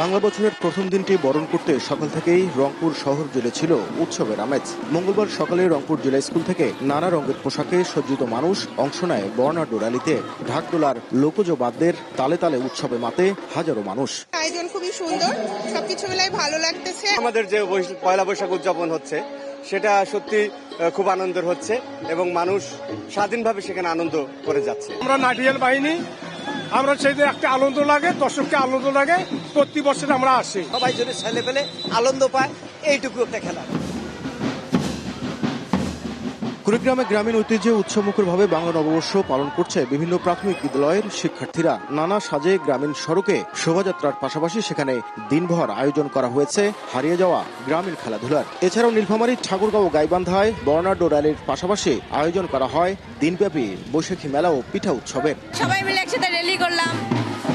বাংলা বছরের প্রথম দিনটি বরণ করতে সকাল থেকেই রংপুর শহর জুড়ে ছিল উৎসবের আমেজ। মঙ্গলবার সকালে রংপুর জেলা স্কুল থেকে নানা রঙের পোশাকে সজ্জিত মানুষ অংশ নেয় বর্ণাঢ্য র্যালিতে। ঢাকডোলার লোকজ বাদ্যের তালে তালে উৎসবে মাতে হাজারো মানুষ। আয়োজন খুবই সুন্দর, সবকিছু মিলাই ভালো লাগতেছে। আমাদের যে পয়লা বৈশাখ উদযাপন হচ্ছে সেটা সত্যি খুব আনন্দের হচ্ছে এবং মানুষ স্বাধীনভাবে সেখানে আনন্দ করে যাচ্ছে। আমরা নাটিয়াল বাহিনী, আমরা সেদিন একটা আনন্দ লাগে, দর্শককে আনন্দ লাগে, প্রতি বছর আমরা আসি। সবাই যদি ছেলে পেলে আনন্দ পায়, এইটুকু একটা খেলা। কুড়িগ্রামে গ্রামীণ ঐতিহ্যে উৎসবমুখরভাবে বাংলা নববর্ষ পালন করছে বিভিন্ন প্রাথমিক বিদ্যালয়ের শিক্ষার্থীরা। নানা সাজে গ্রামীণ সড়কে শোভাযাত্রার পাশাপাশি সেখানে দিনভর আয়োজন করা হয়েছে হারিয়ে যাওয়া গ্রামীণ খেলাধুলার। এছাড়াও নীলফামারীর ঠাকুরগাঁও গাইবান্ধায় বর্ণাঢ্য র্যালির পাশাপাশি আয়োজন করা হয় দিনব্যাপী বৈশাখী মেলা ও পিঠা উৎসবের। সবাই মিলে একসাথে র্যালি করলাম,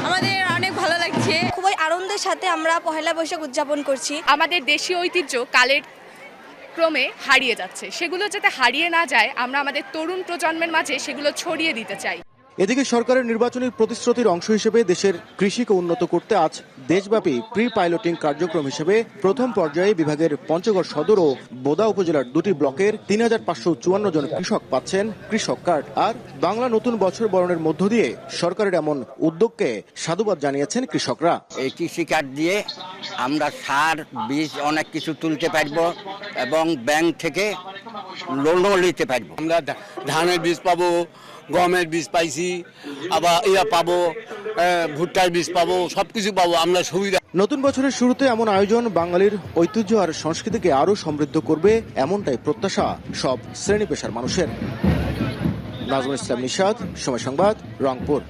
আমাদের অনেক ভালো লাগছে। খুবই আনন্দের সাথে আমরা পহেলা বৈশাখ উদযাপন করছি। আমাদের দেশীয় ঐতিহ্য কালের ক্রমে হারিয়ে যাচ্ছে, সেগুলো যাতে হারিয়ে না যায় আমরা আমাদের তরুণ প্রজন্মের মাঝে সেগুলো ছড়িয়ে দিতে চাই। এদিকে সরকারের নির্বাচনী প্রতিশ্রুতির অংশ হিসেবে দেশের কৃষিকে উন্নত করতে আজ দেশব্যাপী প্রি পাইলটিং কার্যক্রম হিসেবে প্রথম পর্যায়ে বিভাগের পঞ্চগড় সদর ও বোদা উপজেলার 2টি ব্লকের 3554 জন কৃষক পাচ্ছেন কৃষক কার্ড। আর বাংলা নতুন বছর বরণের মধ্য দিয়ে সরকারের এমন উদ্যোগকে সাধুবাদ জানিয়েছেন কৃষকরা। এই কৃষি কার্ড দিয়ে আমরা সার, বীজ অনেক কিছু তুলতে পারবো এবং ব্যাংক থেকে লোনও নিতে পারবো। আমরা ধানের বীজ পাবো, গমের বীজ পাইছি, আবার ইয়া পাবো, ভুট্টার বীজ পাবো, সবকিছু পাবো আমরা সুবিধা। নতুন বছরের শুরুতে এমন আয়োজন বাঙালির ঐতিহ্য আর সংস্কৃতিকে আরো সমৃদ্ধ করবে, এমনটাই প্রত্যাশা সব শ্রেণী পেশার মানুষের। নাজমুল ইসলাম নিশাদ, সময় সংবাদ, রংপুর।